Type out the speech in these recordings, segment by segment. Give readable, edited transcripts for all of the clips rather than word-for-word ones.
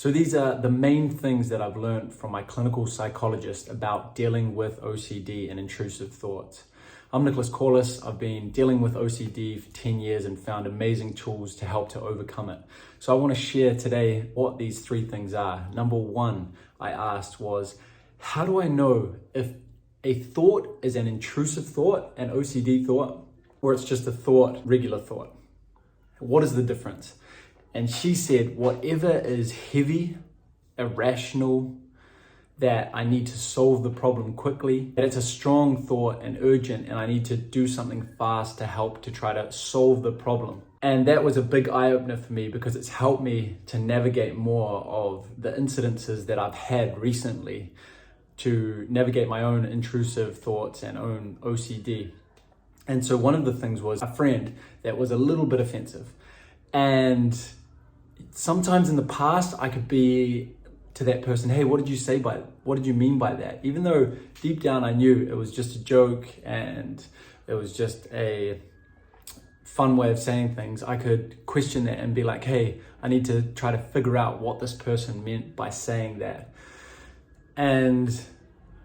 So these are the main things that I've learned from my clinical psychologist about dealing with OCD and intrusive thoughts. I'm Nicholas Corliss. I've been dealing with OCD for 10 years and found amazing tools to help to overcome it. So I want to share today what these three things are. Number one, I asked was, how do I know if a thought is an intrusive thought, an OCD thought, or it's just a thought, regular thought? What is the difference? And she said, whatever is heavy, irrational, that I need to solve the problem quickly, that it's a strong thought and urgent, and I need to do something fast to help to try to solve the problem. And that was a big eye-opener for me because it's helped me to navigate more of the incidences that I've had recently, to navigate my own intrusive thoughts and own OCD. And so one of the things was a friend that was a little bit offensive. And sometimes in the past, I could be to that person, hey, what did you mean by that? Even though deep down I knew it was just a joke and it was just a fun way of saying things, I could question that and be like, hey, I need to try to figure out what this person meant by saying that. And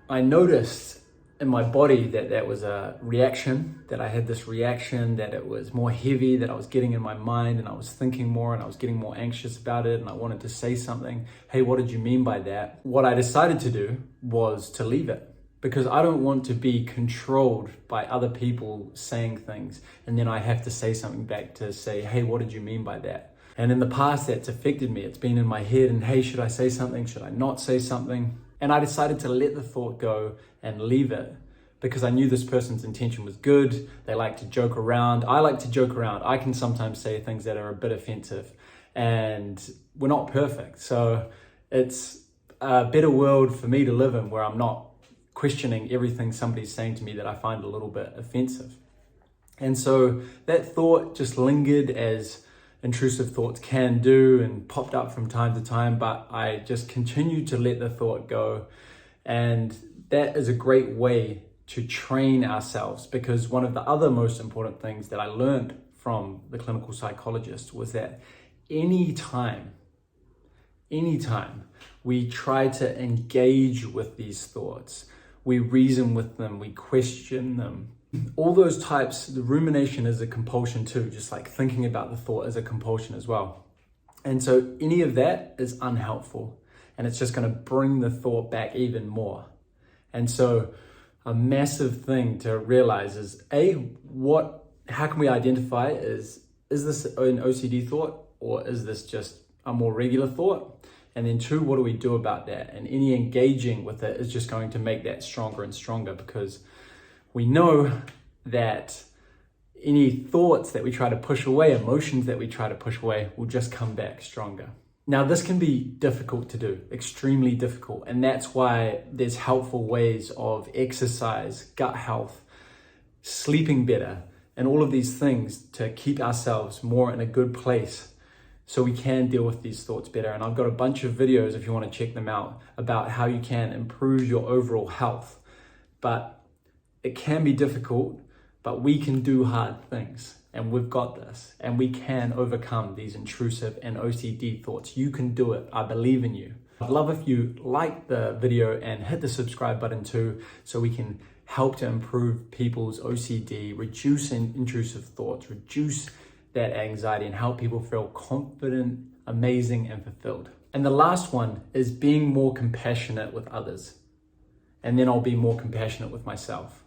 I noticed in my body that was a reaction, that I had this reaction, that it was more heavy, that I was getting in my mind and I was thinking more and I was getting more anxious about it and I wanted to say something. Hey, what did you mean by that? What I decided to do was to leave it, because I don't want to be controlled by other people saying things and then I have to say something back to say, hey, what did you mean by that? And in the past, that's affected me. It's been in my head and, hey, should I say something? Should I not say something? And I decided to let the thought go and leave it, because I knew this person's intention was good. They like to joke around. I like to joke around. I can sometimes say things that are a bit offensive, and we're not perfect. So it's a better world for me to live in, where I'm not questioning everything somebody's saying to me that I find a little bit offensive. And so that thought just lingered, as intrusive thoughts can do, and popped up from time to time, but I just continued to let the thought go. And that is a great way to train ourselves, because one of the other most important things that I learned from the clinical psychologist was that anytime we try to engage with these thoughts, we reason with them, we question them, all those types, the rumination is a compulsion too, just like thinking about the thought is a compulsion as well. And so any of that is unhelpful, and it's just going to bring the thought back even more. And so a massive thing to realize is, how can we identify, is this an OCD thought, or is this just a more regular thought? And then two, what do we do about that? And any engaging with it is just going to make that stronger and stronger, because we know that any thoughts that we try to push away, emotions that we try to push away, will just come back stronger. Now, this can be difficult to do, extremely difficult. And that's why there's helpful ways of exercise, gut health, sleeping better, and all of these things to keep ourselves more in a good place so we can deal with these thoughts better. And I've got a bunch of videos, if you want to check them out, about how you can improve your overall health. But it can be difficult, but we can do hard things, and we've got this, and we can overcome these intrusive and OCD thoughts. You can do it. I believe in you. I'd love if you like the video and hit the subscribe button too, so we can help to improve people's OCD, reduce intrusive thoughts, reduce that anxiety, and help people feel confident, amazing, and fulfilled. And the last one is being more compassionate with others. And then I'll be more compassionate with myself.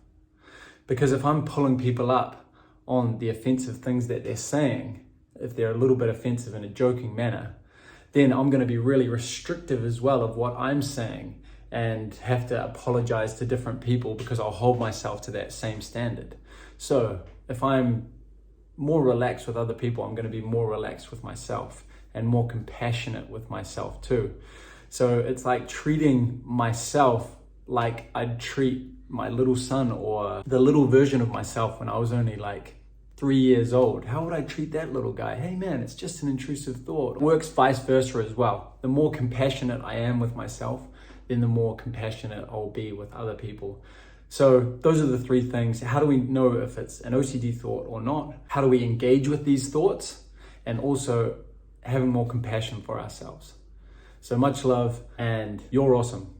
Because if I'm pulling people up on the offensive things that they're saying, if they're a little bit offensive in a joking manner, then I'm going to be really restrictive as well of what I'm saying, and have to apologize to different people because I'll hold myself to that same standard. So if I'm more relaxed with other people, I'm going to be more relaxed with myself and more compassionate with myself too. So it's like treating myself like I'd treat my little son, or the little version of myself when I was only like 3 years old. How would I treat that little guy? Hey man, it's just an intrusive thought. It works vice versa as well. The more compassionate I am with myself, then the more compassionate I'll be with other people. So those are the three things. How do we know if it's an OCD thought or not? How do we engage with these thoughts? And also having more compassion for ourselves. So much love, and you're awesome.